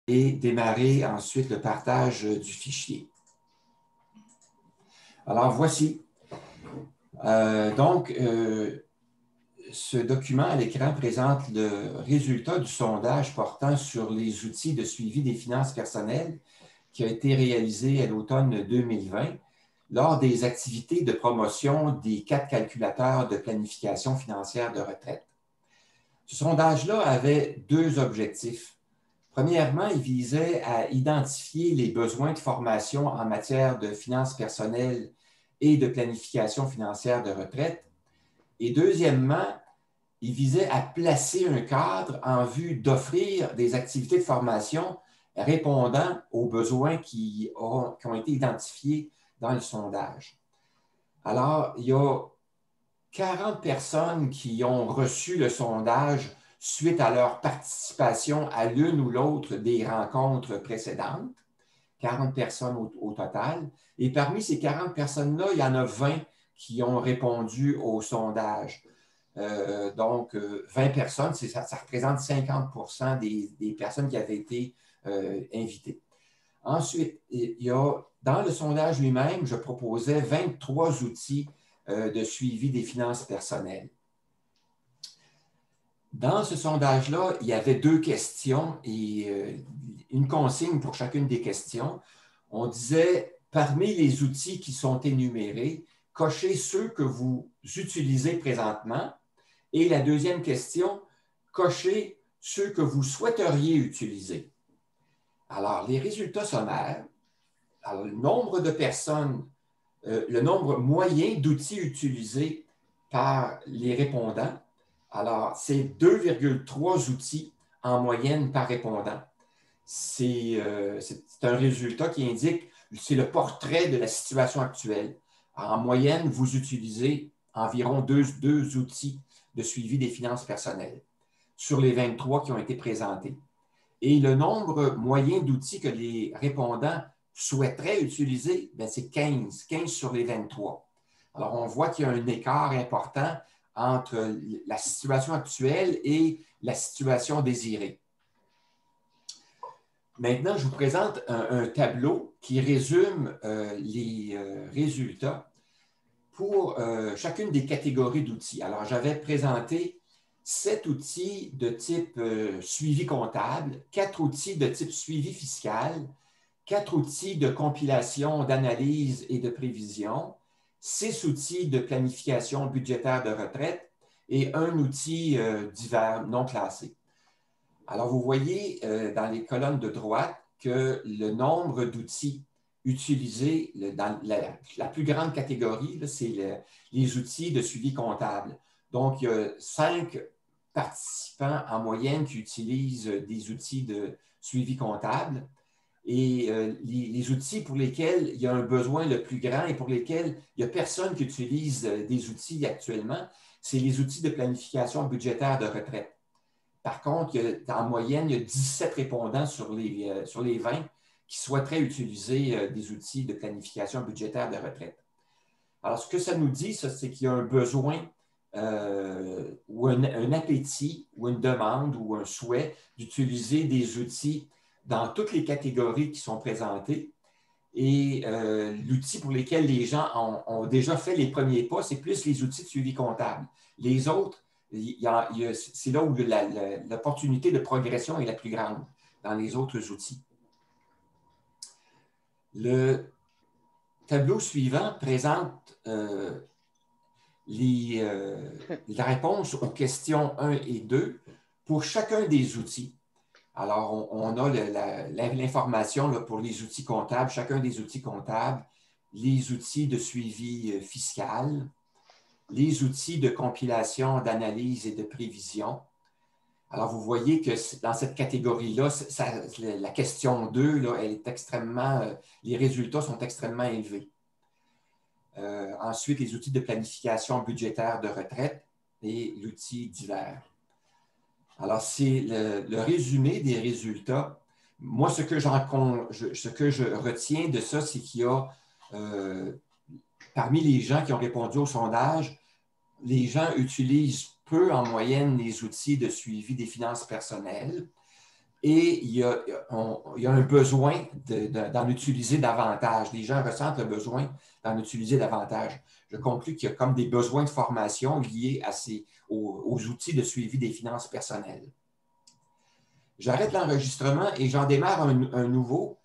et démarrer ensuite le partage du fichier. Alors, voici. Ce document à l'écran présente le résultat du sondage portant sur les outils de suivi des finances personnelles qui a été réalisé à l'automne 2020 lors des activités de promotion des 4 calculateurs de planification financière de retraite. Ce sondage-là avait 2 objectifs. Premièrement, il visait à identifier les besoins de formation en matière de finances personnelles et de planification financière de retraite. Et deuxièmement, il visait à placer un cadre en vue d'offrir des activités de formation répondant aux besoins qui ont été identifiés dans le sondage. Alors, il y a 40 personnes qui ont reçu le sondage suite à leur participation à l'une ou l'autre des rencontres précédentes. 40 personnes au total. Et parmi ces 40 personnes-là, il y en a 20 qui ont répondu au sondage. 20 personnes, ça représente 50 des personnes qui avaient été invitées. Ensuite, dans le sondage lui-même, je proposais 23 outils de suivi des finances personnelles. Dans ce sondage-là, il y avait 2 questions et une consigne pour chacune des questions. On disait, parmi les outils qui sont énumérés, cochez ceux que vous utilisez présentement. Et la deuxième question, cochez ceux que vous souhaiteriez utiliser. Alors, les résultats sommaires, alors, le nombre de personnes, le nombre moyen d'outils utilisés par les répondants, alors, c'est 2,3 outils en moyenne par répondant. C'est un résultat qui indique, c'est le portrait de la situation actuelle. En moyenne, vous utilisez environ 2 outils de suivi des finances personnelles sur les 23 qui ont été présentés. Et le nombre moyen d'outils que les répondants souhaiteraient utiliser, c'est 15 sur les 23. Alors, on voit qu'il y a un écart important entre la situation actuelle et la situation désirée. Maintenant, je vous présente un tableau qui résume les résultats pour chacune des catégories d'outils. Alors, j'avais présenté 7 outils de type suivi comptable, 4 outils de type suivi fiscal, 4 outils de compilation, d'analyse et de prévision, 6 outils de planification budgétaire de retraite et un outil divers non classé. Alors, vous voyez dans les colonnes de droite que le nombre d'outils utilisés dans la plus grande catégorie, c'est les outils de suivi comptable. Donc, il y a 5 participants en moyenne qui utilisent des outils de suivi comptable. Et les outils pour lesquels il y a un besoin le plus grand et pour lesquels il n'y a personne qui utilise des outils actuellement, c'est les outils de planification budgétaire de retraite. Par contre, en moyenne, il y a 17 répondants sur les 20 qui souhaiteraient utiliser des outils de planification budgétaire de retraite. Alors, ce que ça nous dit, c'est qu'il y a un besoin ou un appétit ou une demande ou un souhait d'utiliser des outils dans toutes les catégories qui sont présentées. Et l'outil pour lesquels les gens ont déjà fait les premiers pas, c'est plus les outils de suivi comptable. Les autres, c'est là où l'opportunité de progression est la plus grande dans les autres outils. Le tableau suivant présente la réponse aux questions 1 et 2 pour chacun des outils. Alors, on a l'information pour les outils comptables, chacun des outils comptables, les outils de suivi fiscal, les outils de compilation, d'analyse et de prévision. Alors, vous voyez que dans cette catégorie-là, la question 2, là, elle est extrêmement, les résultats sont extrêmement élevés. Ensuite, les outils de planification budgétaire de retraite et l'outil divers. Alors, c'est le résumé des résultats. Moi, ce que je retiens de ça, c'est qu'il y a, parmi les gens qui ont répondu au sondage, les gens utilisent peu en moyenne les outils de suivi des finances personnelles. et il y a un besoin d'en utiliser davantage. Les gens ressentent le besoin d'en utiliser davantage. Je conclus qu'il y a comme des besoins de formation liés aux outils de suivi des finances personnelles. J'arrête l'enregistrement et j'en démarre un nouveau